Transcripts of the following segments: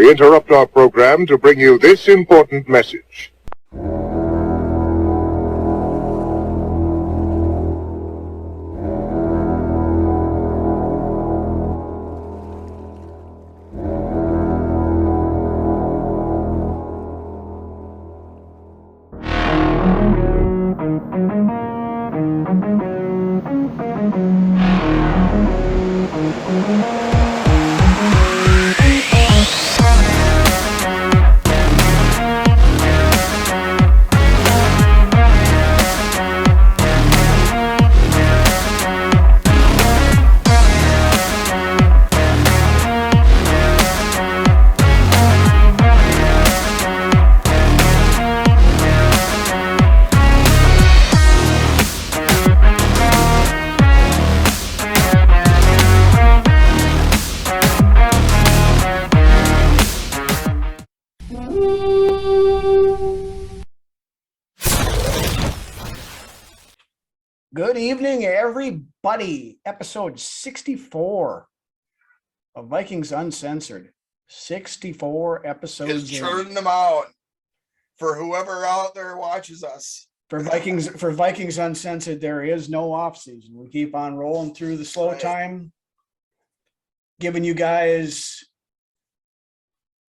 We interrupt our program to bring you this important message. Good evening, everybody. Episode 64 of Vikings Uncensored. 64 episodes. Just churning them out for whoever out there watches us. For Vikings Uncensored, there is no off season. We keep on rolling through the slow time, giving you guys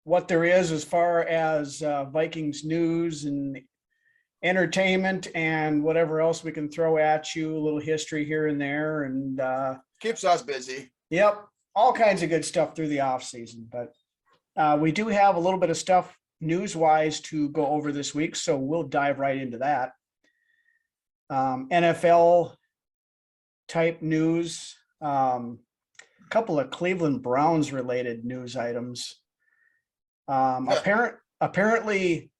what there is as far as Vikings news and entertainment and whatever else we can throw at you, a little history here and there, and keeps us busy. Yep, all kinds of good stuff through the off season. But we do have a little bit of stuff news wise to go over this week, so we'll dive right into that. NFL type news, a couple of Cleveland Browns related news items. Apparently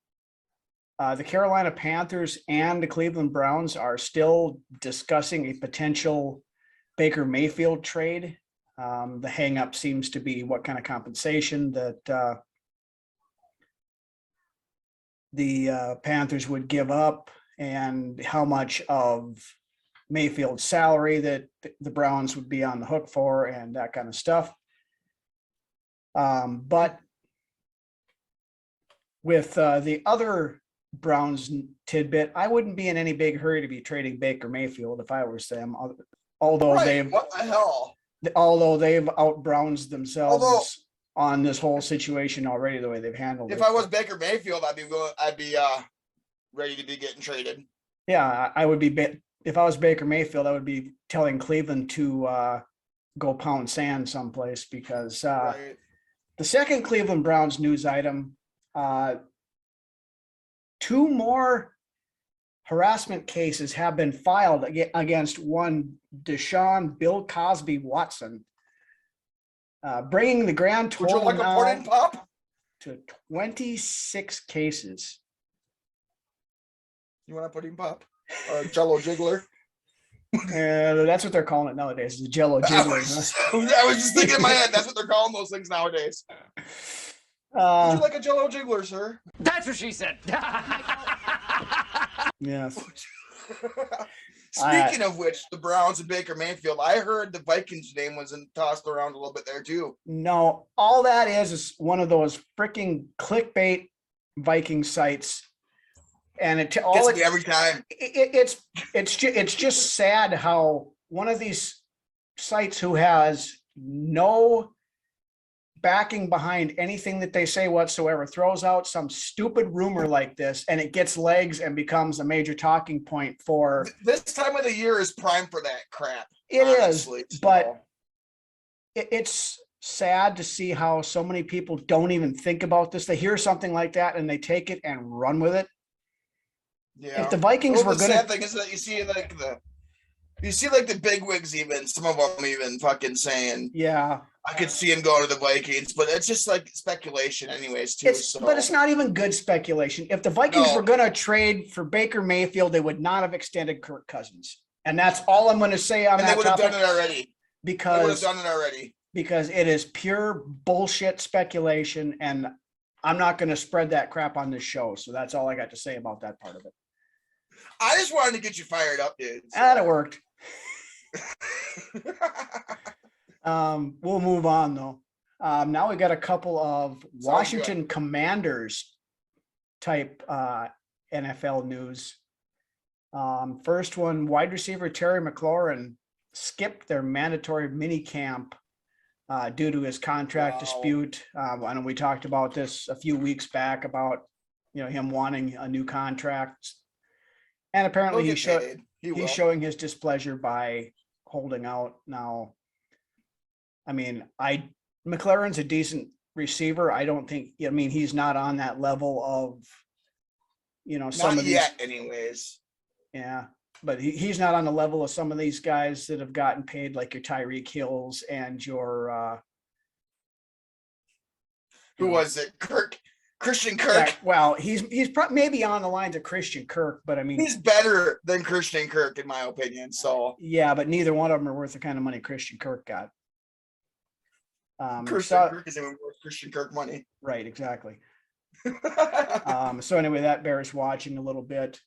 the Carolina Panthers and the Cleveland Browns are still discussing a potential Baker Mayfield trade. The hang-up seems to be what kind of compensation that the Panthers would give up and how much of Mayfield's salary that the Browns would be on the hook for and that kind of stuff. But with the other Browns tidbit, I wouldn't be in any big hurry to be trading Baker Mayfield if I was them. Although what the hell? Although they've out-Browns themselves on this whole situation already, the way they've handled it. If I was Baker Mayfield, I'd be ready to be getting traded. Yeah, I would be. If I was Baker Mayfield, I would be telling Cleveland to go pound sand someplace because the second Cleveland Browns news item. Two more harassment cases have been filed against one Deshaun Bill Cosby Watson, bringing the grand total Would you like a pudding pop? To 26 cases. You want a pudding pop? Or a Jello jiggler? That's what they're calling it nowadays, the Jello jiggler. I was just thinking in my head, that's what they're calling those things nowadays. Would you like a Jello jiggler, sir? That's what she said. Yes. Speaking of which, the Browns and Baker Mayfield, I heard the Vikings name was tossed around a little bit there too. No, all that is one of those freaking clickbait Viking sites, and it gets me every time. It's just sad how one of these sites who has no backing behind anything that they say whatsoever throws out some stupid rumor like this, and it gets legs and becomes a major talking point for this time of the year is prime for that crap. It honestly is, but it's sad to see how so many people don't even think about this. They hear something like that and they take it and run with it. Yeah. If the Vikings were good, the sad thing is that you see the bigwigs, even some of them even fucking saying, yeah, I could see him going to the Vikings, but it's just like speculation anyways too. But it's not even good speculation. If the Vikings were going to trade for Baker Mayfield, they would not have extended Kirk Cousins. And that's all I'm going to say on that topic. They would have done it already. Because it is pure bullshit speculation, and I'm not going to spread that crap on this show. So that's all I got to say about that part of it. I just wanted to get you fired up, dude. So. That worked. We'll move on though. Now we got a couple of Sounds Washington Commanders type NFL news. First one, wide receiver Terry McLaurin skipped their mandatory mini camp due to his contract dispute. I know we talked about this a few weeks back about him wanting a new contract, and apparently he's showing his displeasure by holding out now. I mean, McLaurin's a decent receiver. I don't think, he's not on that level of, some Not of these, yet, anyways. yeah, but he's not on the level of some of these guys that have gotten paid, like your Tyreek Hills and your, who was it? Christian Kirk. Yeah, well, he's maybe on the lines of Christian Kirk, but I mean, he's better than Christian Kirk, in my opinion. So yeah, but neither one of them are worth the kind of money Christian Kirk got. Kirk is even worth Christian Kirk money. Right, exactly. So anyway, that bears watching a little bit.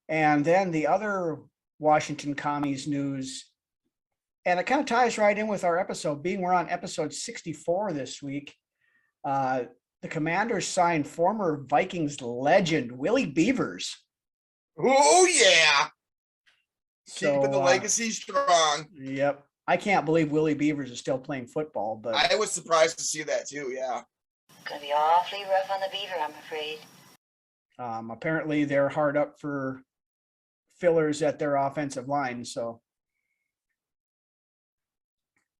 And then the other Washington Commies news, and it kind of ties right in with our episode, being we're on episode 64 this week. The Commanders signed former Vikings legend Willie Beavers. Oh yeah, So, keeping the legacy strong. Yep. I can't believe Willie Beavers is still playing football, but I was surprised to see that too. Yeah. Gonna be awfully rough on the Beaver, I'm afraid. apparently they're hard up for fillers at their offensive line. So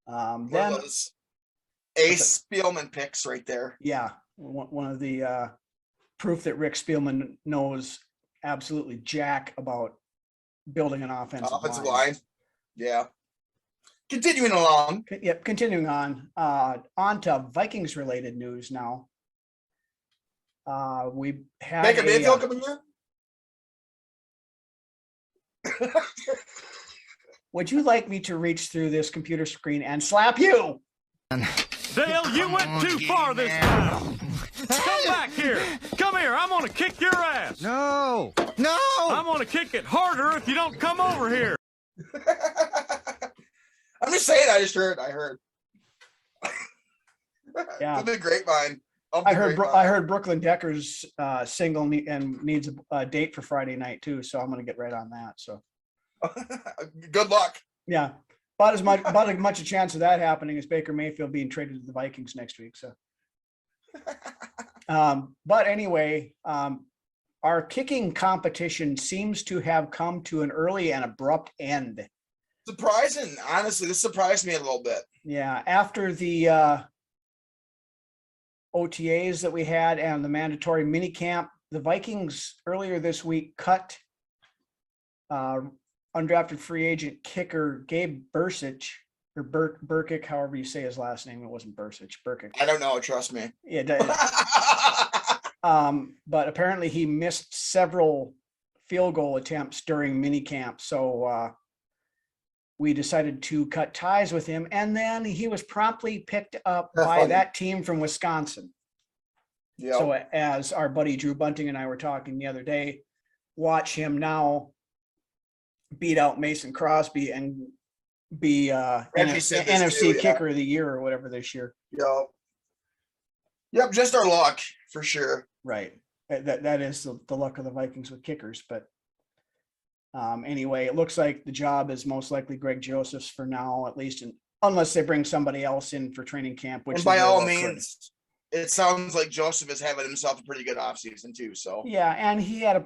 then those Ace Spielman picks right there. yeah, one of the proof that Rick Spielman knows absolutely jack about building an offensive line. Yeah. Continuing along. Yep, continuing on. On to Vikings related news now. We had Baker Mayfield coming here. Would you like me to reach through this computer screen and slap you? Dale, you went too far this time. Come back here. Come here. I'm going to kick your ass. No. I'm going to kick it harder if you don't come over here. I'm just saying. I heard. Yeah. The grapevine. I heard Brooklyn Decker's single and needs a date for Friday night too. So I'm going to get right on that. So good luck. Yeah. About as much a chance of that happening as Baker Mayfield being traded to the Vikings next week. So, but anyway, our kicking competition seems to have come to an early and abrupt end. Surprising, honestly, this surprised me a little bit. Yeah, after the OTAs that we had and the mandatory minicamp, the Vikings earlier this week cut undrafted free agent kicker Gabe Bursic, or Burkic, however you say his last name. It wasn't Bursic, Burkic. I don't know, trust me. Yeah, but apparently he missed several field goal attempts during minicamp. So we decided to cut ties with him, and then he was promptly picked up by that team from Wisconsin. Yeah. So as our buddy Drew Bunting and I were talking the other day, watch him now beat out Mason Crosby and be NFC Kicker of the Year or whatever this year. Yep, just our luck for sure. Right. That is the luck of the Vikings with kickers. But anyway, it looks like the job is most likely Greg Joseph's for now, at least, unless they bring somebody else in for training camp. Which, and by all means, it sounds like Joseph is having himself a pretty good offseason too. So yeah, and he had a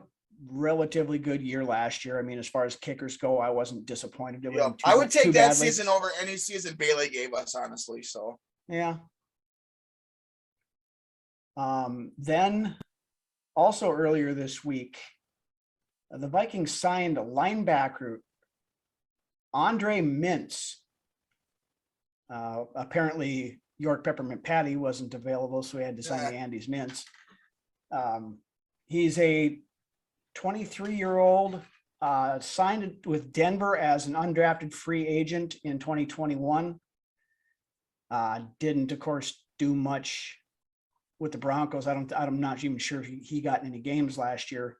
relatively good year last year. I mean, as far as kickers go, I wasn't disappointed. I would take that season over any season Bailey gave us, honestly. So yeah. Then also earlier this week, the Vikings signed a linebacker, Andre Mintz. Apparently York Peppermint Patty wasn't available, so we had to sign the Andy's Mintz. He's a 23-year-old, signed with Denver as an undrafted free agent in 2021. Didn't, of course, do much with the Broncos. I'm not even sure he got any games last year.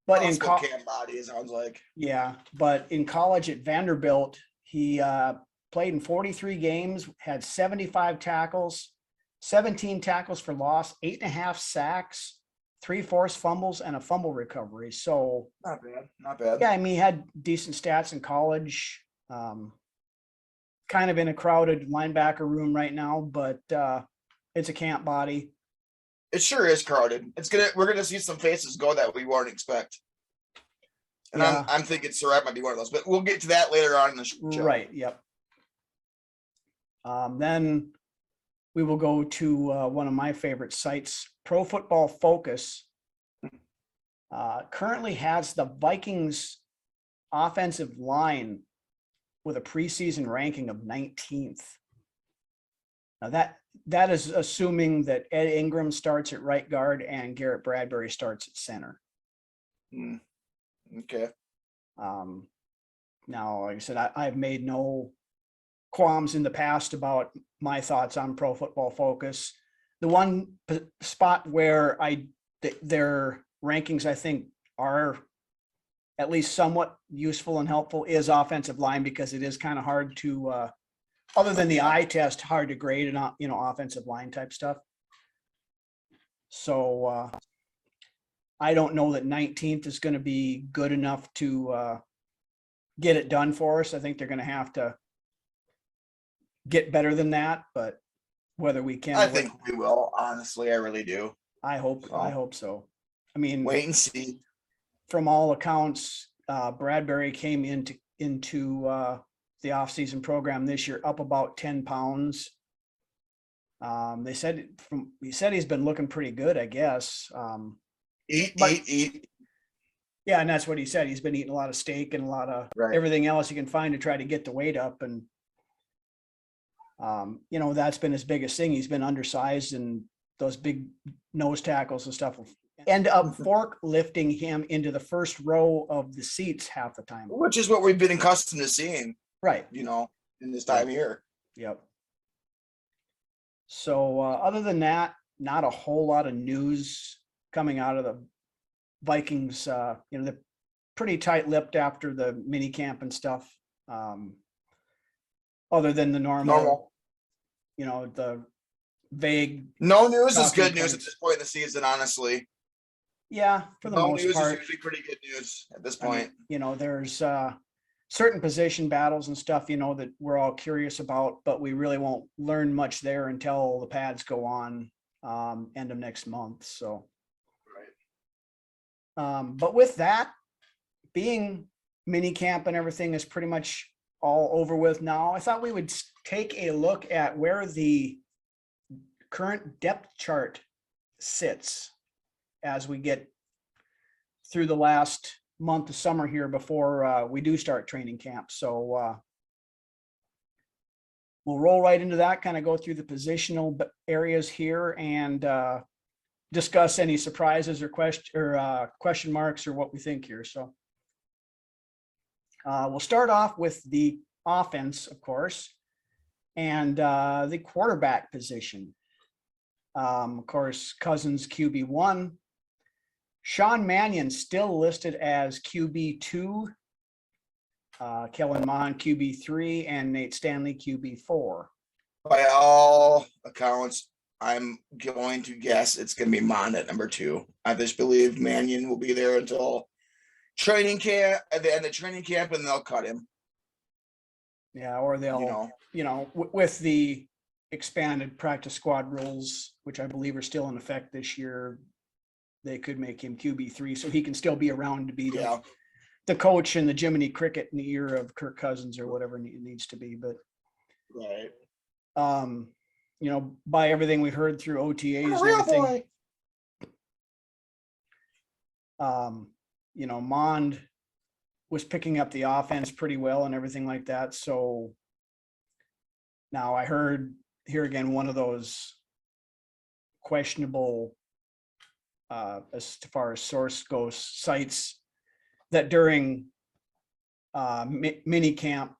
But in college, it sounds like. Yeah, but in college at Vanderbilt, he played in 43 games, had 75 tackles, 17 tackles for loss, 8.5 sacks, 3 forced fumbles, and a fumble recovery. So Not bad. Not bad. yeah, I mean, he had decent stats in college. Kind of in a crowded linebacker room right now, but it's a camp body. It sure is crowded. We're gonna see some faces go that we wouldn't expect. And Yeah. I'm thinking Surratt might be one of those, but we'll get to that later on in the show. Right. Yep. Then we will go to one of my favorite sites, Pro Football Focus. Currently has the Vikings offensive line with a preseason ranking of 19th. Now that is assuming that Ed Ingram starts at right guard and Garrett Bradbury starts at center. Okay. Now, like I said, I've made no qualms in the past about my thoughts on Pro Football Focus. The one spot where their rankings, I think, are at least somewhat useful and helpful is offensive line, because it is kind of hard to, other than the eye test, hard to grade and, offensive line type stuff. So I don't know that 19th is going to be good enough to get it done for us. I think they're going to have to get better than that, but whether we can, I think we will. Honestly, I really do. I hope so. I mean, wait and see. From all accounts, Bradbury came into the offseason program this year up about 10 pounds. He said he's been looking pretty good, I guess. Eat. Yeah, and that's what he said. He's been eating a lot of steak and a lot of everything else he can find to try to get the weight up. And, that's been his biggest thing. He's been undersized, and those big nose tackles and stuff will end up fork lifting him into the first row of the seats half the time. Which is what we've been accustomed to seeing. Right. In this time here. Yep. So other than that, not a whole lot of news coming out of the Vikings. They're pretty tight-lipped after the mini camp and stuff. Other than the normal. The vague. No news is good news at this point in the season, honestly. Yeah, for the most news part. is usually pretty good news at this point. There's certain position battles and stuff, that we're all curious about, but we really won't learn much there until the pads go on end of next month. So, but with that being mini camp and everything is pretty much all over with now, I thought we would take a look at where the current depth chart sits as we get through the last month of summer here before we do start training camp. So we'll roll right into that, kind of go through the positional areas here and discuss any surprises or question marks or what we think here. So we'll start off with the offense, of course, and the quarterback position. Of course, Cousins QB1. Sean Mannion still listed as QB2, Kellen Mond QB3, and Nate Stanley QB4. By all accounts, I'm going to guess it's going to be Mond at number 2. I just believe Mannion will be there until training camp, at the end of training camp, and they'll cut him. Yeah, or they'll, with the expanded practice squad rules, which I believe are still in effect this year, they could make him QB3 so he can still be around to be the coach in the Jiminy Cricket in the ear of Kirk Cousins or whatever it needs to be. But by everything we've heard through OTAs and everything, Mond was picking up the offense pretty well and everything like that. So now I heard here again, one of those questionable as far as source goes, sites that during mini camp,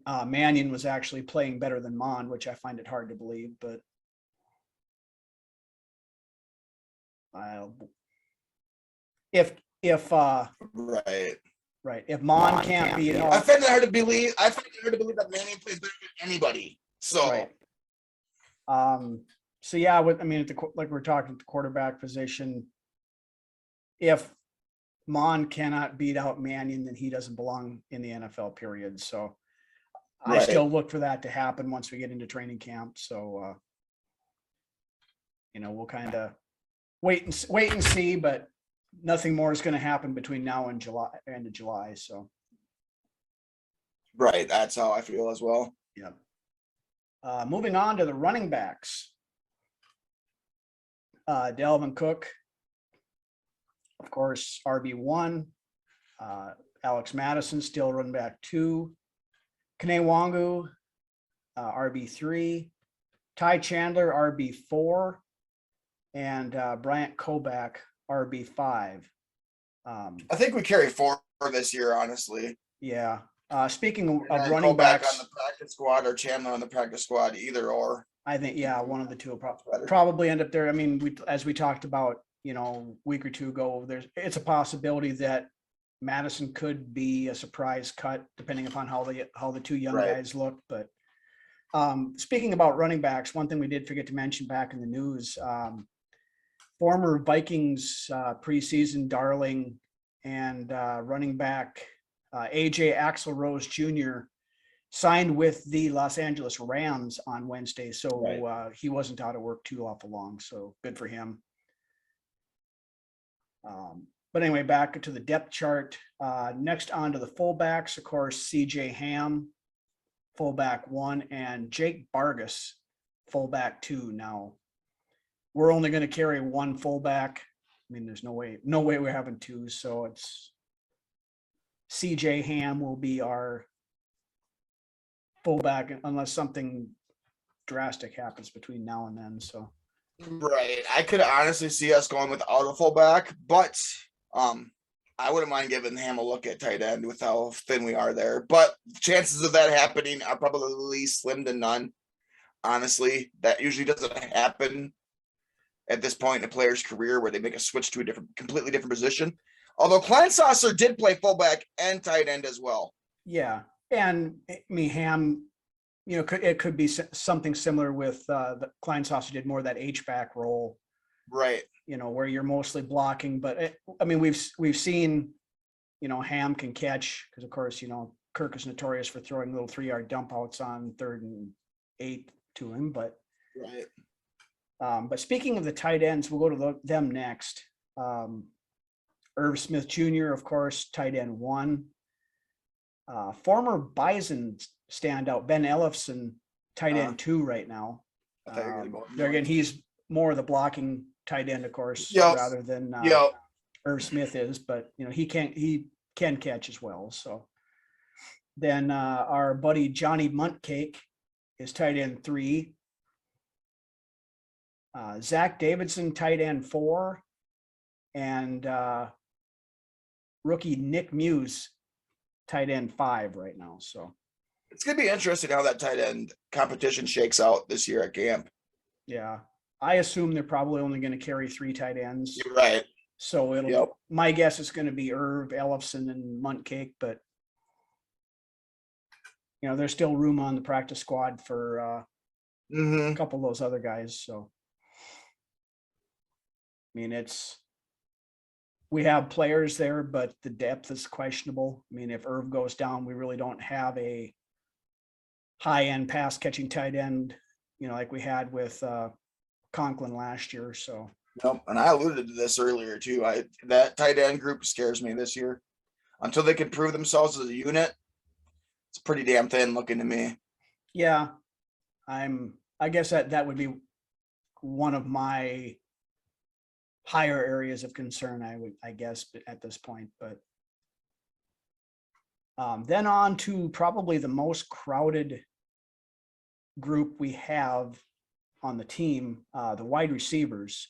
Mannion was actually playing better than Mond, which I find it hard to believe. But if Mond can't be, I find it hard to believe. That Mannion plays better than anybody. So. So yeah, like we're talking the quarterback position, if Mon cannot beat out Mannion, then he doesn't belong in the NFL, period. So I Right. still look for that to happen once we get into training camp. So, we'll kind of wait and see, but nothing more is going to happen between now and end of July. So, Right. That's how I feel as well. yeah. Moving on to the running backs. Dalvin Cook, of course, RB1. Alex Madison, still running back 2. Kene Wangu, RB3. Ty Chandler, RB4. And Bryant Kobach, RB5. I think we carry 4 this year, honestly. Yeah. Speaking of And running go back backs on the practice squad or Chandler on the practice squad, either or. I think, yeah, one of the two will Better. probably end up there. I mean, as we talked about, week or two ago, it's a possibility that Madison could be a surprise cut, depending upon how the two young Right. guys look. But speaking about running backs, one thing we did forget to mention back in the news, former Vikings preseason darling and running back AJ Axl Rose Jr. signed with the Los Angeles Rams on Wednesday. So he wasn't out of work too awful long. So good for him. But anyway, back to the depth chart. Next on to the fullbacks, of course, CJ Ham, fullback 1, and Jake Bargas, fullback 2. Now, we're only going to carry 1 fullback. I mean, there's no way we're having 2. So it's CJ Ham will be our fullback unless something drastic happens between now and then. So Right. I could honestly see us going without a fullback, but I wouldn't mind giving Ham a look at tight end with how thin we are there. But chances of that happening are probably slim to none. Honestly, that usually doesn't happen at this point in a player's career where they make a switch to a completely different position. Although Kleinsasser did play fullback and tight end as well. yeah, and I mean Ham, it could be something similar with the Kleinsasser did more of that H-back role, right? Where you're mostly blocking. But I mean, we've seen, Ham can catch because of course Kirk is notorious for throwing little 3-yard dump outs on 3rd and 8 to him. But right. But speaking of the tight ends, we'll go to them next. Irv Smith Jr., of course, tight end 1. Former Bison standout Ben Ellefson, tight end 2 right now. There again, he's more of the blocking tight end, of course, rather than Irv Smith is. But he can catch as well. So then our buddy Johnny Muntcake is tight end 3. Zach Davidson, tight end 4, and rookie Nick Muse, tight end 5 right now. So it's going to be interesting how that tight end competition shakes out this year at camp. Yeah, I assume they're probably only going to carry 3 tight ends. You're right. So my guess is going to be Irv, Ellefson, and Muntcake, but there's still room on the practice squad for a couple of those other guys. So I mean, we have players there, but the depth is questionable. I mean, if Irv goes down, we really don't have a high-end pass-catching tight end, like we had with Conklin last year. So, and I alluded to this earlier too. That tight end group scares me this year. Until they can prove themselves as a unit, it's pretty damn thin looking to me. Yeah, I guess that would be one of my higher areas of concern, I guess, at this point. But then on to probably the most crowded group we have on the team, the wide receivers.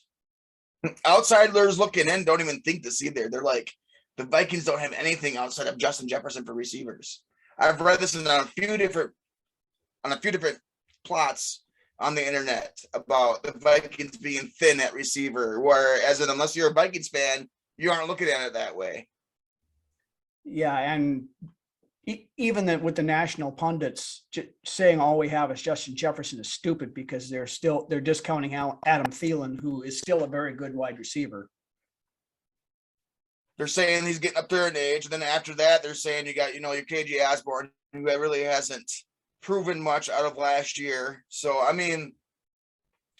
Outsiders looking in don't even think to see there. They're like, the Vikings don't have anything outside of Justin Jefferson for receivers. I've read this on a few different plots on the internet about the Vikings being thin at receiver, whereas unless you're a Vikings fan, you aren't looking at it that way. Yeah, and even that with the national pundits saying all we have is Justin Jefferson is stupid because they're discounting out Adam Thielen, who is still a very good wide receiver. They're saying he's getting up there in age. And then after that, they're saying you got, your KJ Osborne, who really hasn't proven much out of last year. So, I mean,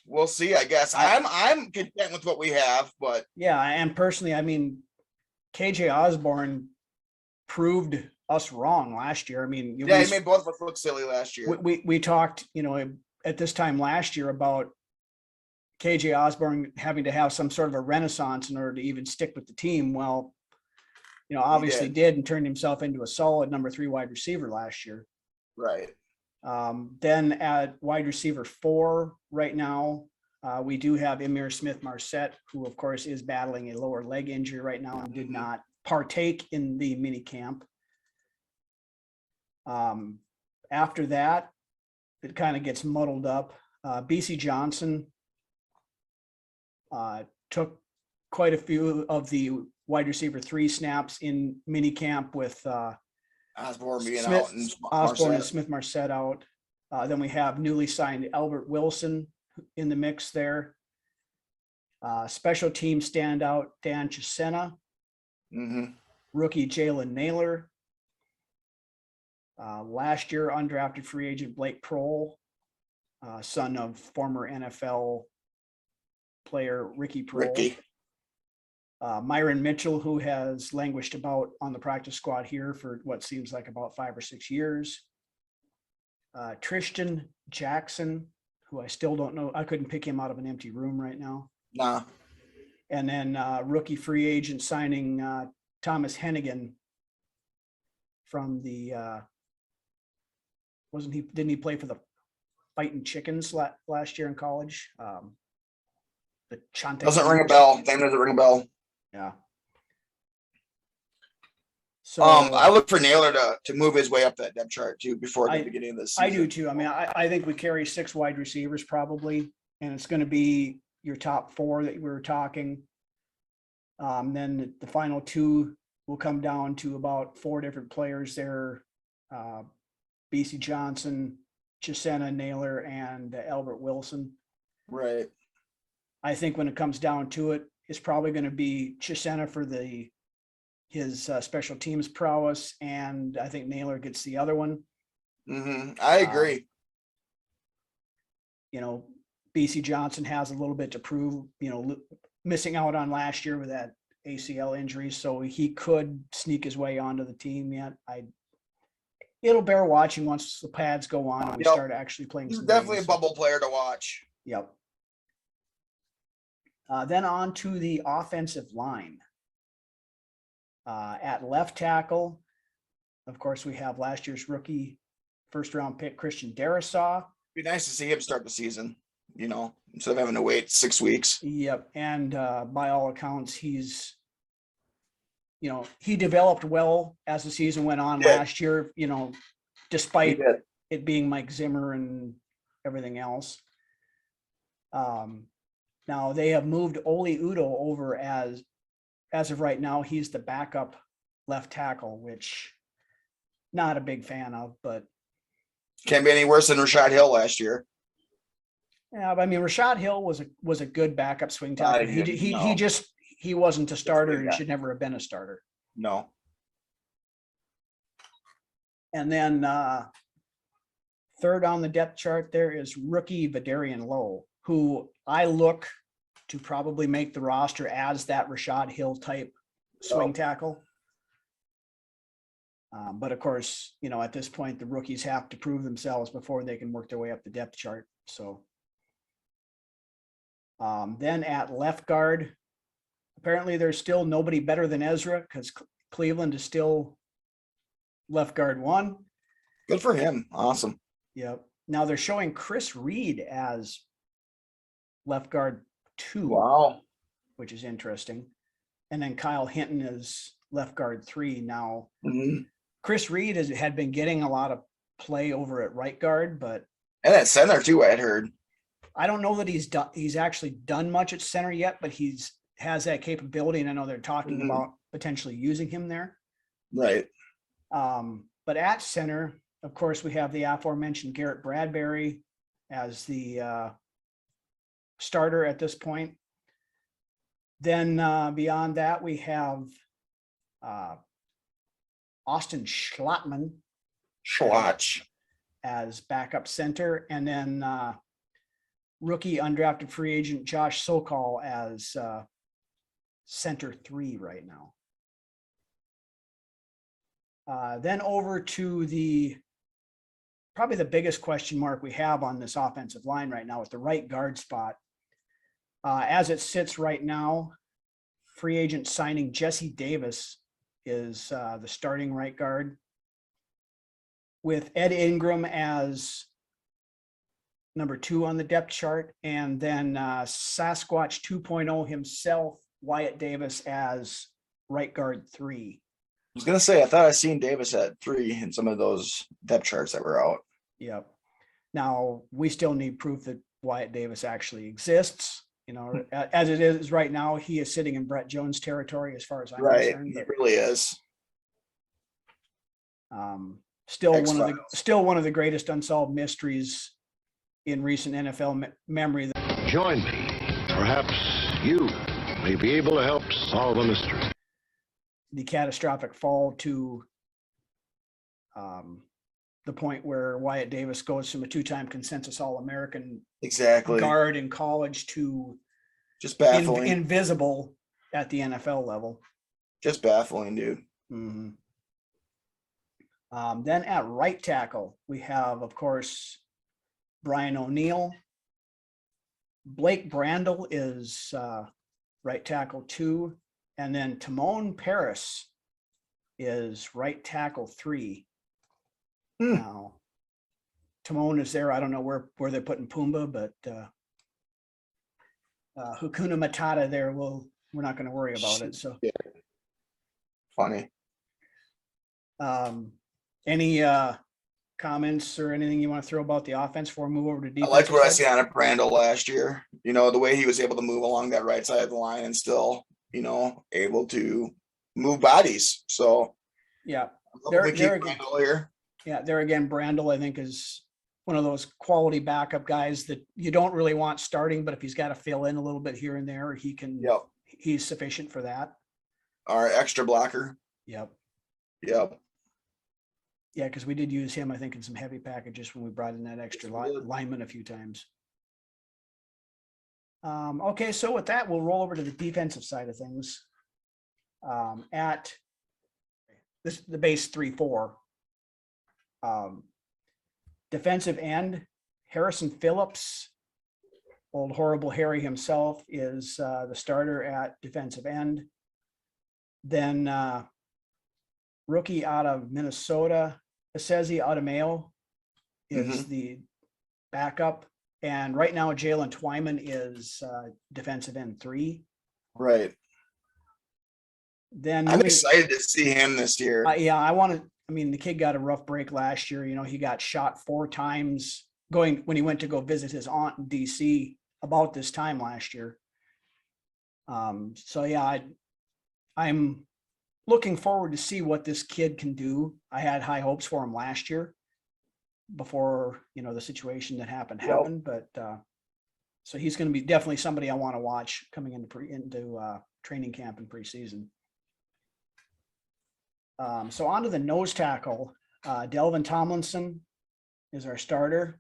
we'll see, I guess. I'm content with what we have, but. Yeah, and personally, I mean, KJ Osborne proved us wrong last year. I mean, he made both of us look silly last year. We talked, at this time last year about KJ Osborne having to have some sort of a renaissance in order to even stick with the team. Well, obviously did and turned himself into a solid number 3 wide receiver last year. Right. Then at wide receiver 4 right now, we do have Emir Smith-Marset, who of course is battling a lower leg injury right now and did not partake in the mini camp. After that, it kind of gets muddled up. BC Johnson took quite a few of the wide receiver 3 snaps in mini camp with Osborne being out and Osborne and Smith-Marset out. Then we have newly signed Albert Wilson in the mix there. Special team standout Dan Chisena. Rookie Jalen Naylor. Last year undrafted free agent Blake Prohl, son of former NFL player Ricky Prohl. Myron Mitchell, who has languished about on the practice squad here for what seems like about 5 or 6 years. Tristan Jackson, who I still don't know. I couldn't pick him out of an empty room right now. Nah. And then rookie free agent signing Thomas Hennigan from the didn't he play for the Fighting Chickens last year in college? The Chante doesn't ring a bell. Name doesn't ring a bell. Yeah. So I look for Naylor to move his way up that depth chart too before the beginning of this season. I do too. I mean, I think we carry 6 wide receivers probably, and it's going to be your top 4 that we were talking. Then the final 2 will come down to about 4 different players there. BC Johnson, Chisena, Naylor, and Albert Wilson. Right. I think when it comes down to it, it's probably going to be Chisena for his special teams prowess, and I think Naylor gets the other one. I agree. BC Johnson has a little bit to prove, missing out on last year with that ACL injury, so he could sneak his way onto the team yet. It'll bear watching once the pads go on and we start actually playing. He's definitely a bubble player to watch. Yep. Then on to the offensive line. At left tackle, of course, we have last year's rookie first-round pick Christian Darrisaw. Be nice to see him start the season, instead of having to wait 6 weeks. Yep, and by all accounts, he's, he developed well as the season went on last year, despite it being Mike Zimmer and everything else. Now they have moved Oli Udoh over as of right now, he's the backup left tackle, which not a big fan of, but can't be any worse than Rashad Hill last year. Yeah, but I mean, Rashad Hill was a good backup swing tackle. He wasn't a starter and should never have been a starter. No. And then third on the depth chart there is rookie Vidarian Lowe, who I look to probably make the roster as that Rashad Hill type swing tackle. But of course, at this point, the rookies have to prove themselves before they can work their way up the depth chart. So then at left guard, apparently there's still nobody better than Ezra because Cleveland is still left guard 1. Good for him. Awesome. Yep. Now they're showing Chris Reed as left guard 2. Wow. Which is interesting. And then Kyle Hinton is left guard 3 now. Chris Reed had been getting a lot of play over at right guard, but and at center too, I had heard. I don't know that he's actually done much at center yet, but has that capability, and I know they're talking about potentially using him there. Right. But at center, of course, we have the aforementioned Garrett Bradbury as the starter at this point. Then beyond that, we have Austin Schlottman Schlotch. as backup center, and then rookie undrafted free agent Josh Sokol as center 3 right now. Then over to probably the biggest question mark we have on this offensive line right now is the right guard spot. As it sits right now, free agent signing Jesse Davis is the starting right guard, with Ed Ingram as number 2 on the depth chart, and then Sasquatch 2.0 himself, Wyatt Davis, as right guard 3. I was gonna say, I thought I seen Davis at 3 in some of those depth charts that were out. Yep. Now we still need proof that Wyatt Davis actually exists. You know, as it is right now, he is sitting in Brett Jones territory as far as I'm Right, concerned. he But, really is. still one of the greatest unsolved mysteries in recent NFL memory. Join me. Perhaps you may be able to help solve a mystery. The catastrophic fall to the point where Wyatt Davis goes from a 2-time consensus All-American Exactly. guard in college to Just baffling. invisible at the NFL level. Just baffling, dude. Mm-hmm. Then at right tackle, we have, of course, Brian O'Neill. Blake Brandel is right tackle 2. And then Timon Paris is right tackle 3. Now, Timon is there. I don't know where they're putting Pumbaa, but Hakuna Matata there. We're not going to worry about it. So, Yeah. Funny. Any comments or anything you want to throw about the offense before we move over to I defense? liked what I seen out of Brandel last year. You know, the way he was able to move along that right side of the line and still, you know, able to move bodies. So Yeah. we keep Brandel here. Yeah, there again, Brandel, I think, is one of those quality backup guys that you don't really want starting, but if he's got to fill in a little bit here and there, he can. Yep. He's sufficient for that. Our extra blocker. Yep. Yep. Yeah, because we did use him, I think, in some heavy packages when we brought in that extra lineman a few times. Okay, so with that, we'll roll over to the defensive side of things. At the base 3-4. Defensive end, Harrison Phillips, old horrible Harry himself, is the starter at defensive end. Then rookie out of Minnesota, Esezi Ademayo, is the backup. And right now, Jalen Twyman is defensive end 3. Right. Then I'm excited to see him this year. yeah, I mean, the kid got a rough break last year. You know, he got shot 4 times when he went to go visit his aunt in DC about this time last year. So yeah, I'm looking forward to see what this kid can do. I had high hopes for him last year before, you know, the situation that happened, but so he's going to be definitely somebody I want to watch coming into training camp and preseason. So on to the nose tackle. Delvin Tomlinson is our starter,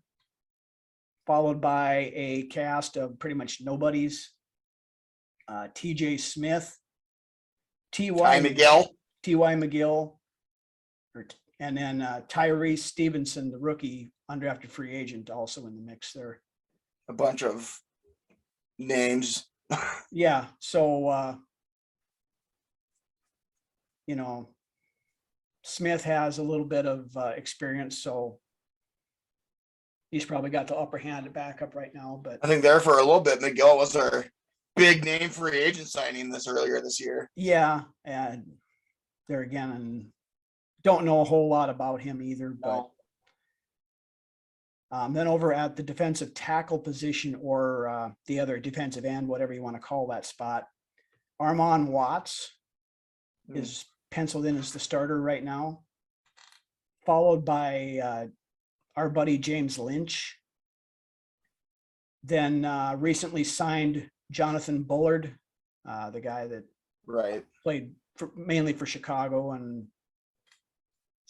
followed by a cast of pretty much nobodies. TJ Smith, T.Y. McGill, and then Tyrese Stevenson, the rookie undrafted free agent, also in the mix there. A bunch of names. Yeah, so you know, Smith has a little bit of experience, so he's probably got the upper hand at backup right now. But I think there for a little bit, McGill was our big name free agent signing earlier this year. Yeah, and there again, and don't know a whole lot about him either. But then over at the defensive tackle position, or the other defensive end, whatever you want to call that spot, Armon Watts is penciled in as the starter right now. followed by our buddy James Lynch. Then recently signed Jonathan Bullard, the guy that Right. played mainly for Chicago and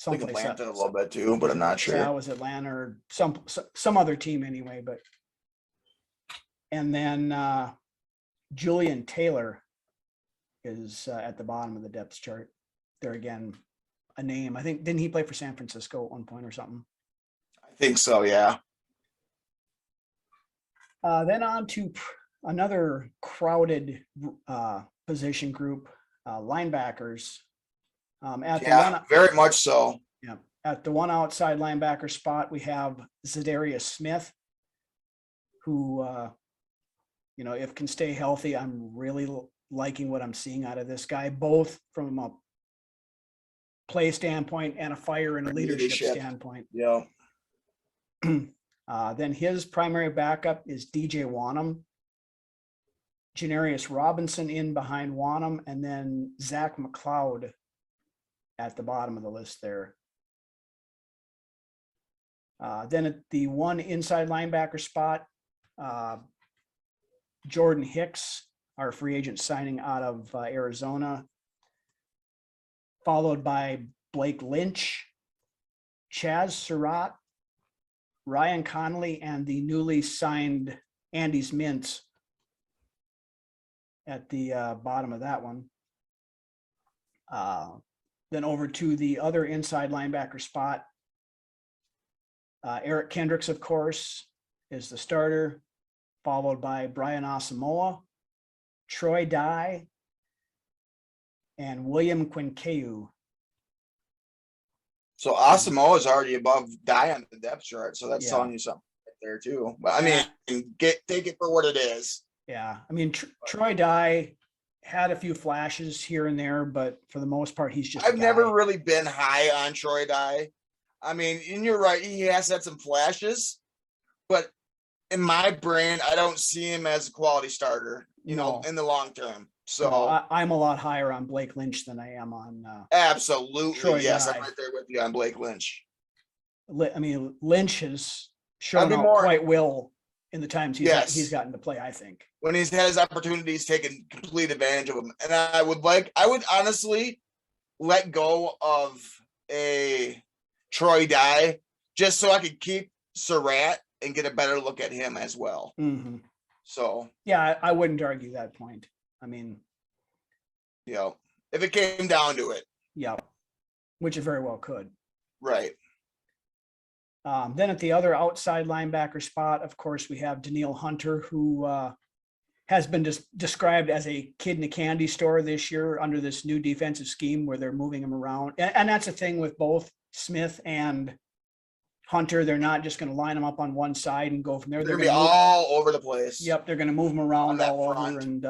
I think someplace Atlanta a little bit too, but I'm not sure. Yeah, it was Atlanta or some other team anyway. But and then Julian Taylor is at the bottom of the depth chart. There again, a name. I think didn't he play for San Francisco at one point or something? I think so. Yeah. Then on to another crowded position group, linebackers. Very much so. Yeah, at the one outside linebacker spot, we have Zadarius Smith, who, if can stay healthy, I'm really liking what I'm seeing out of this guy, both from a play standpoint and a fire and a leadership standpoint. Yeah. Then his primary backup is DJ Wanham, Janarius Robinson in behind Wanham, and then Zach McLeod at the bottom of the list there. Then at the one inside linebacker spot, Jordan Hicks, our free agent signing out of Arizona, followed by Blake Lynch, Chaz Surratt, Ryan Connolly, and the newly signed Andy's Mintz at the bottom of that one. Then over to the other inside linebacker spot, Eric Kendricks, of course, is the starter, followed by Brian Asamoah, Troy Dye, and William Quinkeu. So Asamoah is already above Dye on the depth chart, so that's Yeah. telling you something right there too. But I mean, take it for what it is. Yeah, I mean, Troy Dye had a few flashes here and there, but for the most part, he's just. I've never really been high on Troy Dye. I mean, and you're right, he has had some flashes, but in my brain, I don't see him as a quality starter, in the long term. So I'm a lot higher on Blake Lynch than I am on. Absolutely, Troy yes, Dye. I'm right there with you on Blake Lynch. I mean, Lynch has shown out quite well in the times he's gotten to play, I think. When he's had his opportunities, taken complete advantage of them. And I would honestly let go of a Troy Dye just so I could keep Surratt and get a better look at him as well. Mm-hmm. So yeah, I wouldn't argue that point. I mean, if it came down to it. Yeah, which it very well could. Right. Then at the other outside linebacker spot, of course, we have Daniil Hunter, who has been described as a kid in a candy store this year under this new defensive scheme where they're moving him around. And that's the thing with both Smith and Hunter. They're not just going to line them up on one side and go from there. They're going to be all over the place. Yep, they're going to move them around all over and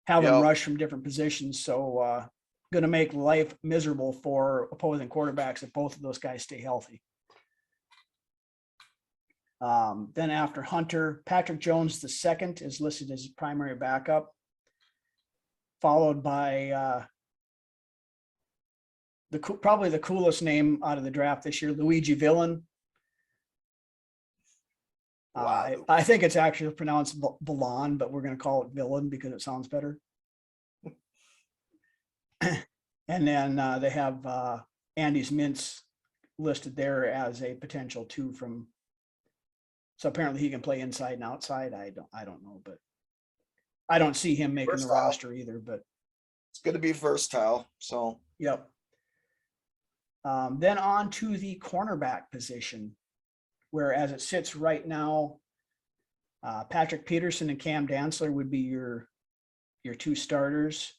have them rush from different positions. So going to make life miserable for opposing quarterbacks if both of those guys stay healthy. Then after Hunter, Patrick Jones II is listed as his primary backup, followed by probably the coolest name out of the draft this year, Luigi Villan. Wow. I think it's actually pronounced Villan, but we're going to call it Villan because it sounds better. And then they have Andy's Mintz listed there as a potential two from. So apparently he can play inside and outside. I don't know, but I don't see him making the roster either. But it's going to be versatile. So yep. Then on to the cornerback position, where as it sits right now, Patrick Peterson and Cam Dantzler would be your two starters,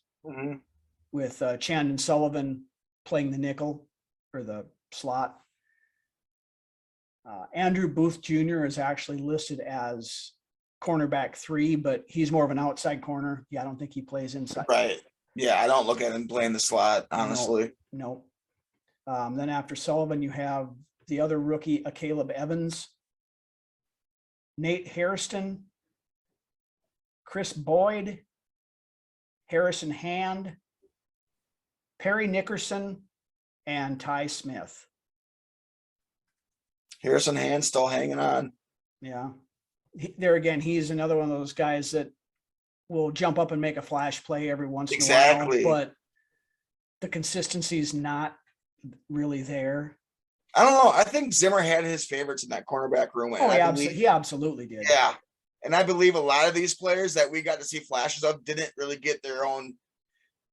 with Chandon Sullivan playing the nickel or the slot. Andrew Booth Jr. is actually listed as cornerback 3, but he's more of an outside corner. Yeah, I don't think he plays inside. Right. Yeah, I don't look at him playing the slot, honestly. No. Then after Sullivan, you have the other rookie, Caleb Evans, Nate Hairston, Chris Boyd, Harrison Hand, Perry Nickerson, and Ty Smith. Harrison Hand still hanging on. Yeah. There again, he's another one of those guys that will jump up and make a flash play every once in a Exactly. while, but the consistency is not really there. I don't know. I think Zimmer had his favorites in that cornerback room. And Oh, I he absolutely did. Yeah. And I believe a lot of these players that we got to see flashes of didn't really get their own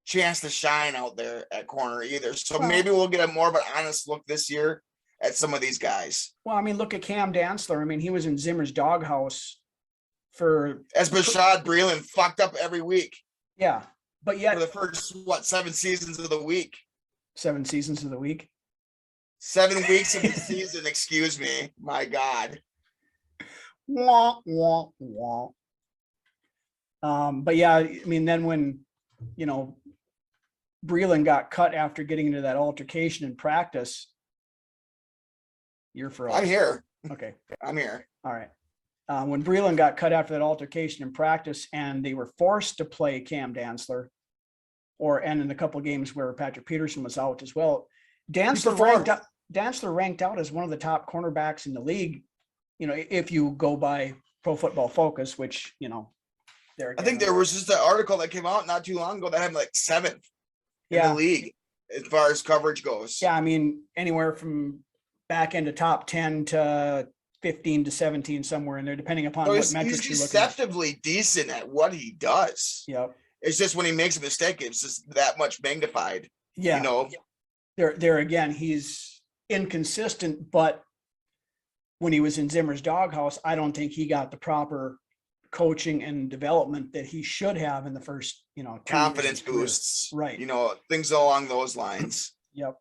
chance to shine out there at corner either. So maybe we'll get a more of an honest look this year at some of these guys. Well, I mean, look at Cam Dantzler. I mean, he was in Zimmer's doghouse as Bashad Breeland fucked up every week. Yeah. But yet for the first 7 seasons of the week. 7 seasons of the week. 7 weeks of the season, excuse me. My God. Wah, wah, wah. But yeah, I mean, then when, Breeland got cut after getting into that altercation in practice, you're for us. I'm here. Okay. I'm here. All right. When Breeland got cut after that altercation in practice and they were forced to play Cam Dantzler, and in a couple of games where Patrick Peterson was out as well, Dantzler ranked out as one of the top cornerbacks in the league, if you go by Pro Football Focus, which, I think there was just an article that came out not too long ago that had him like 7th in the league as far as coverage goes. Yeah, I mean, anywhere from back into top 10 to 15 to 17, somewhere in there, depending upon what metrics you're looking at. He's deceptively decent at what he does. Yep. It's just when he makes a mistake, it's just that much magnified. Yeah. There again, he's inconsistent, but when he was in Zimmer's doghouse, I don't think he got the proper coaching and development that he should have in the first, confidence boosts, right? Things along those lines. Yep.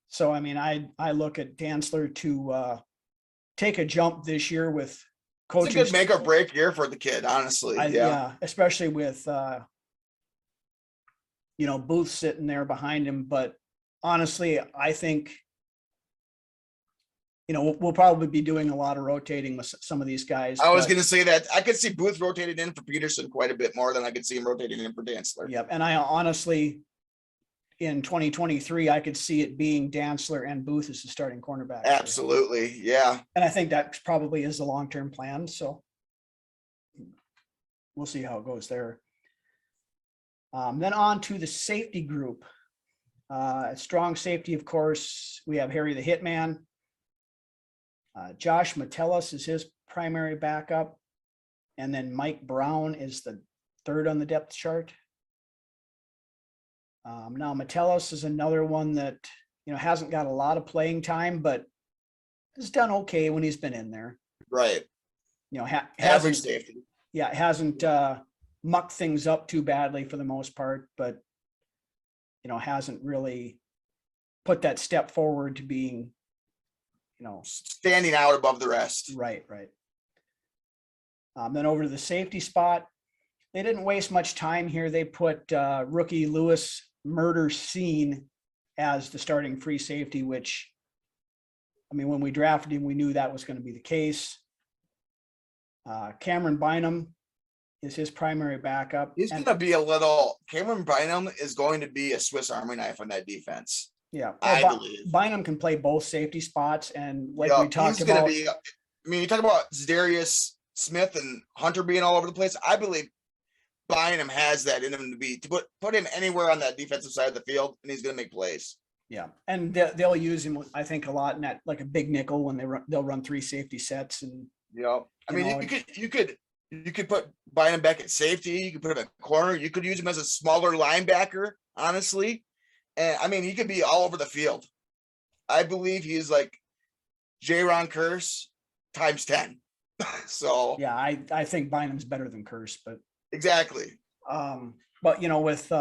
So, I mean, I look at Dantzler to take a jump this year with coaching. It's a good make or break year for the kid, honestly. Yeah, especially with Booth sitting there behind him. But honestly, I think we'll probably be doing a lot of rotating with some of these guys. I was going to say that I could see Booth rotated in for Peterson quite a bit more than I could see him rotating in for Dantzler. Yep, and I honestly, in 2023, I could see it being Dantzler and Booth as the starting cornerback. Absolutely, yeah. And I think that probably is the long-term plan. So we'll see how it goes there. Then on to the safety group. Strong safety, of course, we have Harry the Hitman. Josh Metellus is his primary backup. And then Mike Brown is the third on the depth chart. Now Metellus is another one that, hasn't got a lot of playing time, but has done okay when he's been in there. Right. Average safety. Yeah, hasn't mucked things up too badly for the most part, but, hasn't really put that step forward to being, standing out above the rest. Right. Then over to the safety spot, they didn't waste much time here. They put rookie Lewis Murder Scene as the starting free safety, which, I mean, when we drafted him, we knew that was going to be the case. Cameron Bynum is his primary backup. Cameron Bynum is going to be a Swiss Army knife on that defense. Yeah, I believe Bynum can play both safety spots, and we talked about. You talk about Zadarius Smith and Hunter being all over the place. I believe Bynum has that in him to put him anywhere on that defensive side of the field, and he's going to make plays. Yeah, and they'll use him, I think, a lot in that, like a big nickel when they'll run 3 safety sets. And I mean, you could put Bynum back at safety. You could put him at corner. You could use him as a smaller linebacker, honestly. And I mean, he could be all over the field. I believe he is like J-Ron Curse times 10. So yeah, I think Bynum's better than Curse, but exactly. But with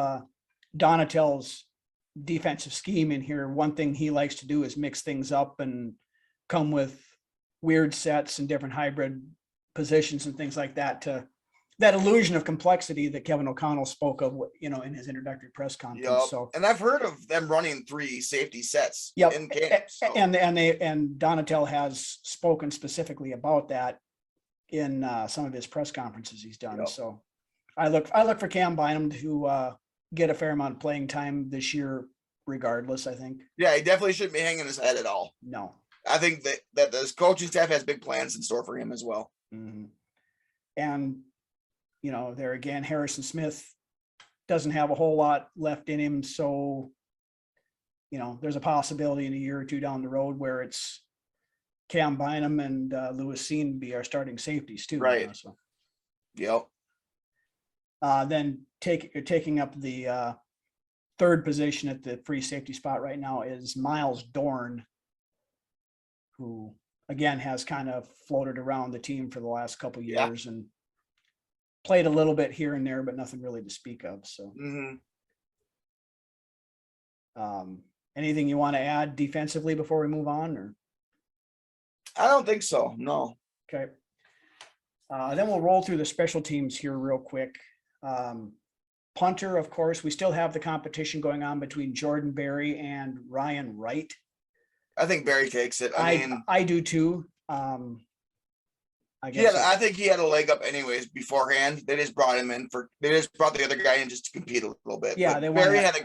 Donatel's defensive scheme in here, one thing he likes to do is mix things up and come with weird sets and different hybrid positions and things like that, to that illusion of complexity that Kevin O'Connell spoke of, in his introductory press conference. Yep. So, and I've heard of them running 3 safety sets in camp. So. And Donatel has spoken specifically about that in some of his press conferences he's done. Yep. So I look for Cam Bynum to get a fair amount of playing time this year, regardless, I think. Yeah, he definitely shouldn't be hanging his head at all. No. I think that this coaching staff has big plans in store for him as well. Mm-hmm. And, you know, there again, Harrison Smith doesn't have a whole lot left in him. So, you know, there's a possibility in a year or two down the road where it's Cam Bynum and Lewis Seen be our starting safeties too. Right. You know, so. Yep. Then taking up the third position at the free safety spot right now is Miles Dorn, who again has kind of floated around the team for the last couple of years and played a little bit here and there, but nothing really to speak of. So, anything you want to add defensively before we move on, or? I don't think so. No. Okay. Then we'll roll through the special teams here real quick. Punter, of course, we still have the competition going on between Jordan Berry and Ryan Wright. I think Barry takes it. I mean, I do too. I guess. Yeah, I think he had a leg up anyways beforehand. They just brought him in they just brought the other guy in just to compete a little bit. Yeah, but Barry had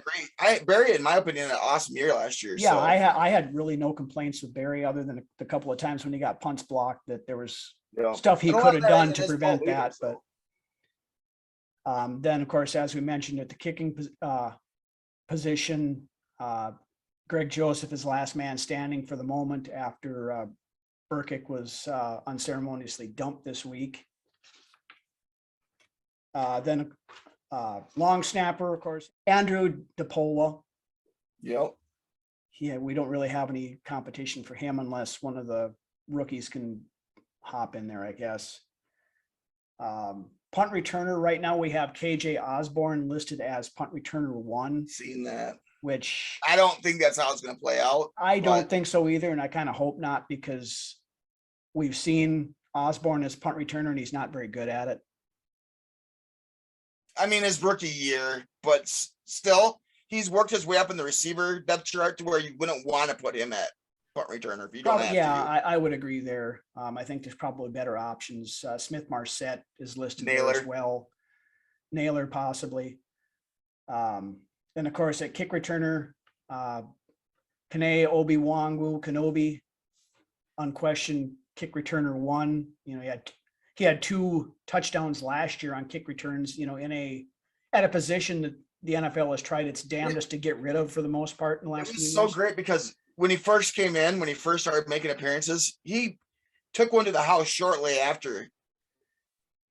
Barry, in my opinion, had an awesome year last year. Yeah, so. I had really no complaints with Barry other than the couple of times when he got punts blocked that there was stuff he could have done to prevent that. But then, of course, as we mentioned at the kicking position, Greg Joseph is last man standing for the moment after Burkick was unceremoniously dumped this week. Then long snapper, of course, Andrew DePola. Yep. Yeah, we don't really have any competition for him unless one of the rookies can hop in there, I guess. Punt returner, right now we have KJ Osborne listed as punt returner 1. Seen that. Which I don't think that's how it's going to play out. I don't think so either, and I kind of hope not, because we've seen Osborne as punt returner and he's not very good at it. I mean, his rookie year, but still, he's worked his way up in the receiver depth chart to where you wouldn't want to put him at punt returner if you don't have to. I would agree there. I think there's probably better options. Smith Marset is listed there as well. Naylor possibly. Then, of course, at kick returner, Kane Obi-Wangu Kenobi, unquestioned kick returner 1. You know, he had 2 touchdowns last year on kick returns, you know, at a position that the NFL has tried its damnedest to get rid of for the most part in the last few years. It was so great because when he first came in, when he first started making appearances, he took one to the house shortly after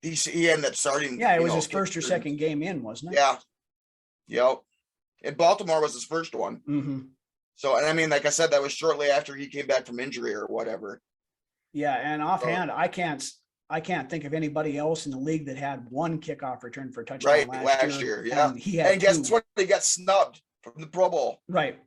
he ended up starting. Yeah, it was his first or second game in, wasn't it? Yeah. Yep. And Baltimore was his first one. Mm-hmm. So, and I mean, like I said, that was shortly after he came back from injury or whatever. Yeah, and offhand, I can't think of anybody else in the league that had 1 kickoff return for a touchdown last year. Yeah, and guess what? He got snubbed from the Pro Bowl. Right.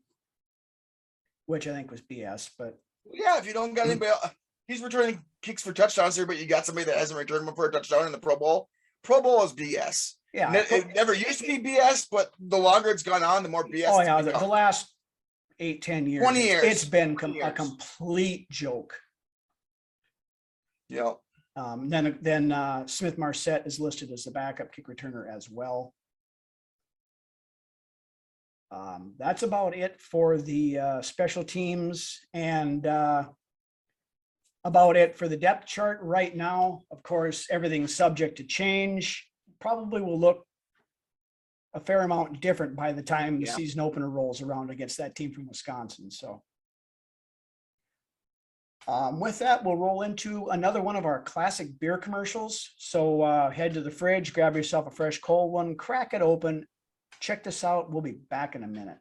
Which I think was BS, but yeah, if you don't got anybody else, he's returning kicks for touchdowns here, but you got somebody that hasn't returned one for a touchdown in the Pro Bowl. Pro Bowl is BS. Yeah, it never used to be BS, but the longer it's gone on, the more BS. Oh yeah, the last 8-10 years, 20 years, it's been a complete joke. Yeah. Then Smith Marset is listed as the backup kick returner as well. That's about it for the special teams, and about it for the depth chart right now. Of course, everything's subject to change. Probably will look a fair amount different by the time the season opener rolls around against that team from Wisconsin. So with that, we'll roll into another one of our classic beer commercials. So head to the fridge, grab yourself a fresh cold one, crack it open. Check this out. We'll be back in a minute.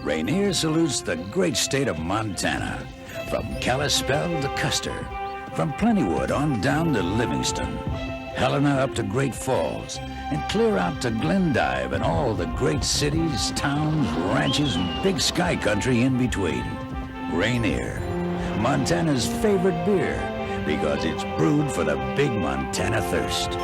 Rainier salutes the great state of Montana. From Kalispell to Custer, from Plentywood on down to Livingston, Helena up to Great Falls, and clear out to Glendive and all the great cities, towns, ranches, and big sky country in between. Rainier, Montana's favorite beer, because it's brewed for the big Montana thirst.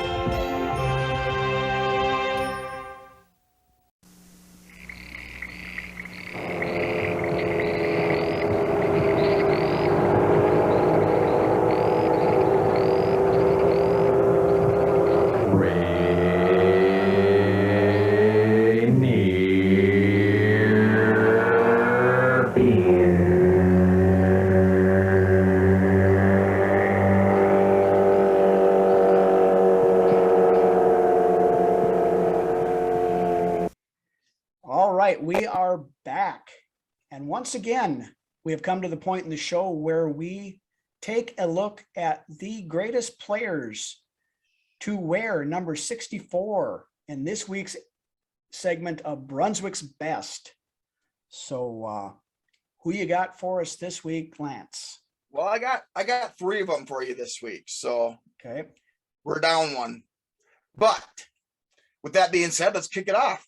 right, we are back. And once again, we have come to the point in the show where we take a look at the greatest players to wear number 64 in this week's segment of Brunswick's Best. So who you got for us this week, Lance? Well, I got 3 of them for you this week. So Okay. we're down 1. But with that being said, let's kick it off.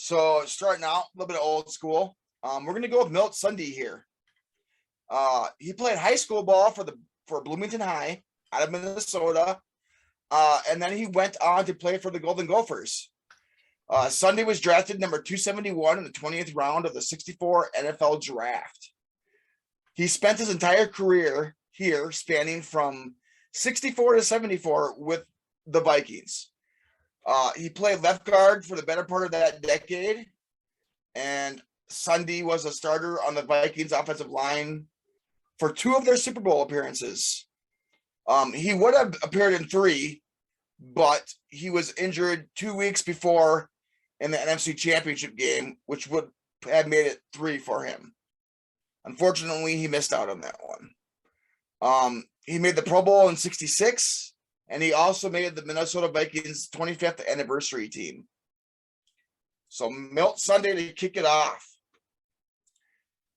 So starting out a little bit of old school. We're going to go with Milt Sunday here. He played high school ball for Bloomington High out of Minnesota. And then he went on to play for the Golden Gophers. Sunday was drafted number 271 in the 20th round of the 64 NFL draft. He spent his entire career here, spanning from 64 to 74 with the Vikings. He played left guard for the better part of that decade, and Sunday was a starter on the Vikings offensive line for 2 of their Super Bowl appearances. He would have appeared in 3, but he was injured 2 weeks before in the NFC Championship game, which would have made it 3 for him. Unfortunately, he missed out on that one. He made the Pro Bowl in '66, and he also made the Minnesota Vikings 25th anniversary team. So Milt Sunday to kick it off.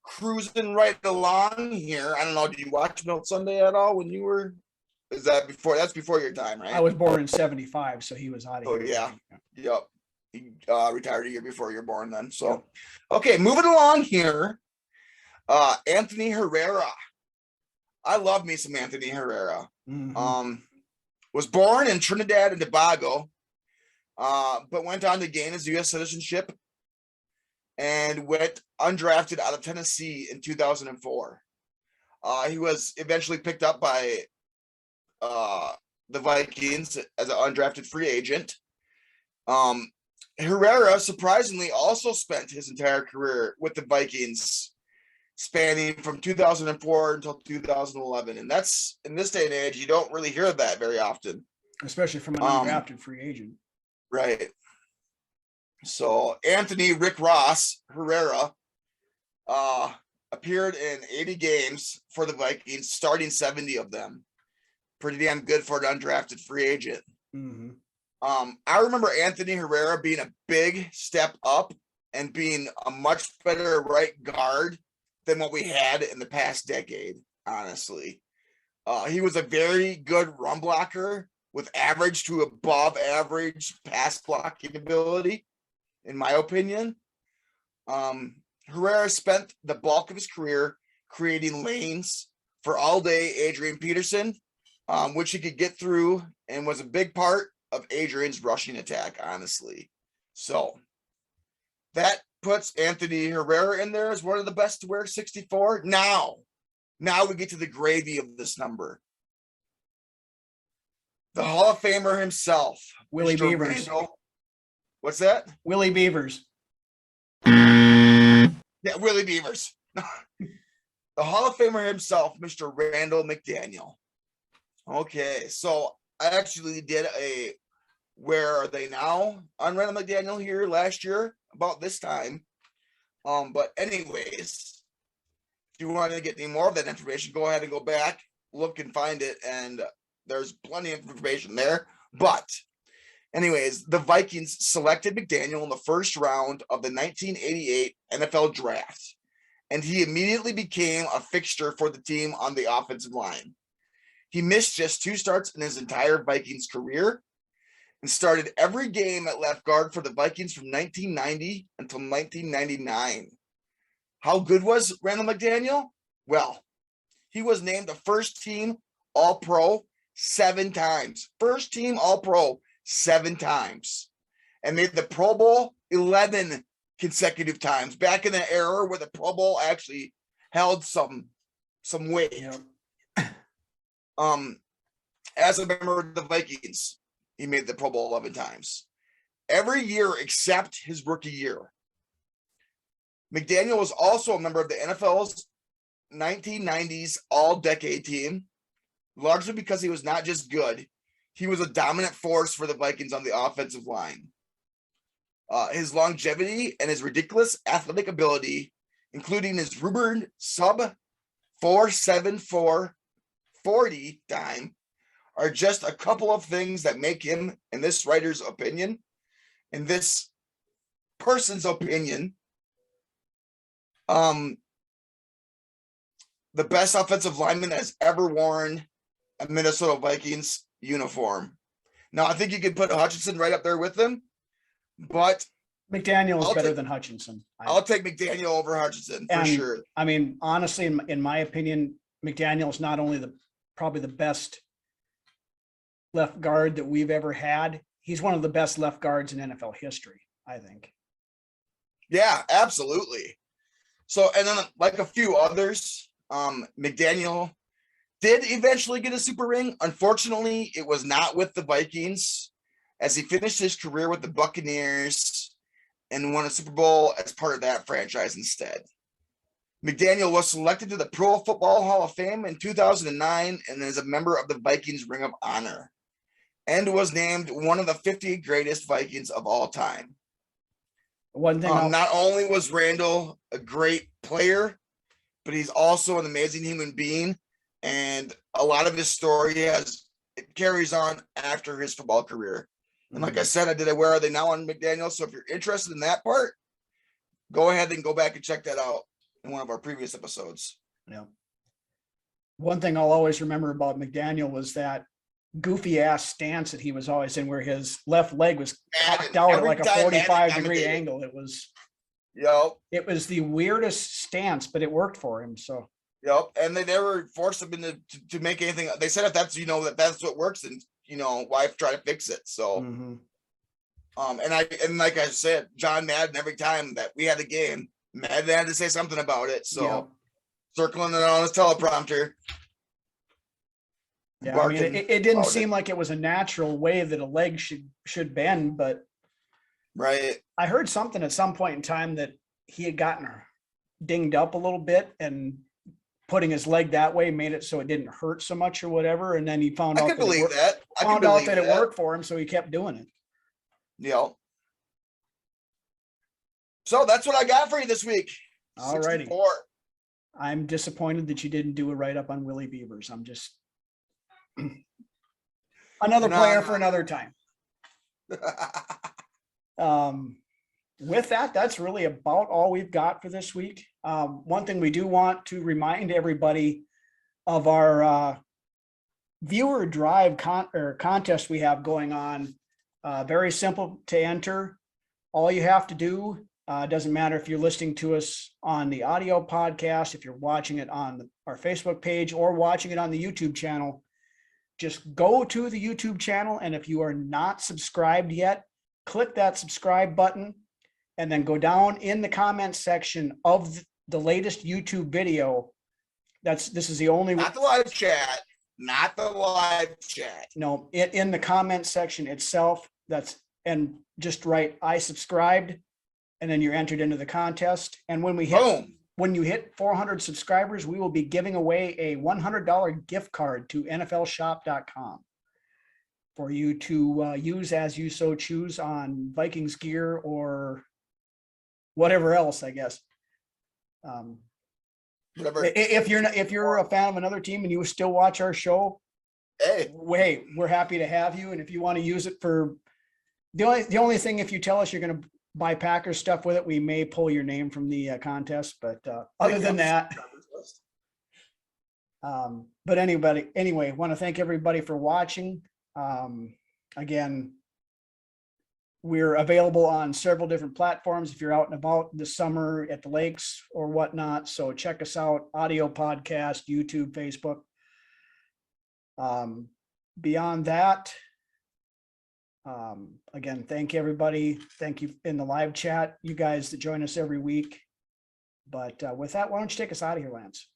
Cruising right along here. I don't know, did you watch Milt Sunday at all when you were, is that before, that's before your time, right? I was born in 75, so he was out of Oh, here. yeah. Yep. He retired a year before you were born then. So, okay, moving along here. Anthony Herrera. I love me some Anthony Herrera. Mhm. Was born in Trinidad and Tobago, but went on to gain his U.S. citizenship and went undrafted out of Tennessee in 2004. He was eventually picked up by the Vikings as an undrafted free agent. Herrera surprisingly also spent his entire career with the Vikings, spanning from 2004 until 2011. And that's, in this day and age, you don't really hear that very often. Especially from an undrafted free agent. Right. So Anthony Rick Ross Herrera appeared in 80 games for the Vikings, starting 70 of them. Pretty damn good for an undrafted free agent. Mm-hmm. I remember Anthony Herrera being a big step up and being a much better right guard than what we had in the past decade, honestly. He was a very good run blocker with average to above average pass blocking ability, in my opinion. Herrera spent the bulk of his career creating lanes for all-day Adrian Peterson, which he could get through and was a big part of Adrian's rushing attack, honestly. So that puts Anthony Herrera in there as one of the best to wear 64. Now we get to the gravy of this number. The Hall of Famer himself, Willie Mr. Beavers. Randall. What's that? Willie Beavers. Yeah, Willie Beavers. The Hall of Famer himself, Mr. Randall McDaniel. Okay, so I actually did a Where Are They Now on Randall McDaniel here last year about this time. But anyways, if you want to get any more of that information, go ahead and go back, look and find it, and there's plenty of information there. But anyways, the Vikings selected McDaniel in the first round of the 1988 NFL draft, and he immediately became a fixture for the team on the offensive line. He missed just 2 starts in his entire Vikings career and started every game at left guard for the Vikings from 1990 until 1999. How good was Randall McDaniel? Well, he was named the first team All-Pro 7 times. First team All-Pro 7 times. And made the Pro Bowl 11 consecutive times. Back in the era where the Pro Bowl actually held some weight. Yep. As a member of the Vikings, he made the Pro Bowl 11 times. Every year except his rookie year. McDaniel was also a member of the NFL's 1990s All-Decade team, largely because he was not just good, he was a dominant force for the Vikings on the offensive line. his longevity and his ridiculous athletic ability, including his Ruben sub 4.74 40 time, are just a couple of things that make him, in this writer's opinion, in this person's opinion, the best offensive lineman that's ever worn a Minnesota Vikings uniform. Now, I think you could put Hutchinson right up there with him, but McDaniel is better than Hutchinson. I'll take McDaniel over Hutchinson for sure. I mean, honestly, in my opinion, McDaniel is not only probably the best left guard that we've ever had. He's one of the best left guards in NFL history, I think. Yeah, absolutely. So, and then like a few others, McDaniel did eventually get a super ring. Unfortunately, it was not with the Vikings, as he finished his career with the Buccaneers and won a Super Bowl as part of that franchise instead. McDaniel was selected to the Pro Football Hall of Fame in 2009 and is a member of the Vikings Ring of Honor, and was named one of the 50 greatest Vikings of all time. One thing not only was Randall a great player, but he's also an amazing human being, and a lot of his story carries on after his football career. And like I said, I did a Where Are They Now on McDaniel. So if you're interested in that part, go ahead and go back and check that out in one of our previous episodes. Yeah. One thing I'll always remember about McDaniel was that goofy ass stance that he was always in, where his left leg was cocked out at like a 45-degree angle. It was the weirdest stance, but it worked for him. So and they never forced him into to make anything. They said if that's that's what works, and why try to fix it. So and like I said, John Madden, every time that we had a game, Madden had to say something about it. So circling it on his teleprompter. Yeah, I mean, it didn't seem like it was a natural way that a leg should bend, but right. I heard something at some point in time that he had gotten dinged up a little bit, and putting his leg that way made it so it didn't hurt so much or whatever. And then he found out that it worked for him, so he kept doing it. Yeah. So that's what I got for you this week. All righty. I'm disappointed that you didn't do a write-up on Willie Beavers. I'm just another player for another time. With that, that's really about all we've got for this week. One thing we do want to remind everybody of our viewer drive contest we have going on. Very simple to enter. All you have to do, doesn't matter if you're listening to us on the audio podcast, if you're watching it on our Facebook page or watching it on the YouTube channel, just go to the YouTube channel, and if you are not subscribed yet, click that subscribe button, and then go down in the comment section of the latest YouTube video. This is the only not the live chat, No, in the comment section itself. And just write I subscribed, and then you're entered into the contest. And when you hit 400 subscribers, we will be giving away a $100 gift card to NFLshop.com for you to use as you so choose on Vikings gear or whatever else, I guess. If you're a fan of another team and you still watch our show, we're happy to have you. And if you want to use it for the only thing, if you tell us you're going to buy Packers stuff with it, we may pull your name from the contest. But other than that, but anyway, want to thank everybody for watching. Again, we're available on several different platforms if you're out and about this summer at the lakes or whatnot. So check us out: audio, podcast, YouTube, Facebook. Beyond that, again, thank everybody. Thank you in the live chat, you guys that join us every week. But with that, why don't you take us out of here, Lance?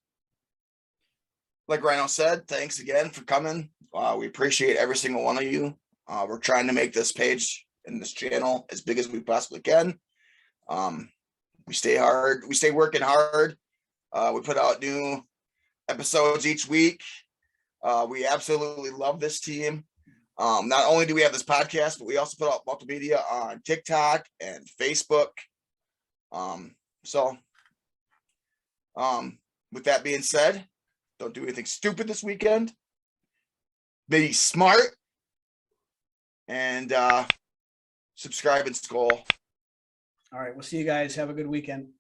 Like Rhino said, thanks again for coming. We appreciate every single one of you. We're trying to make this page and this channel as big as we possibly can. We stay hard. We stay working hard. We put out new episodes each week. We absolutely love this team. Not only do we have this podcast, but we also put out multimedia on TikTok and Facebook. So with that being said, don't do anything stupid this weekend. Be smart and subscribe and skull. All right. We'll see you guys. Have a good weekend.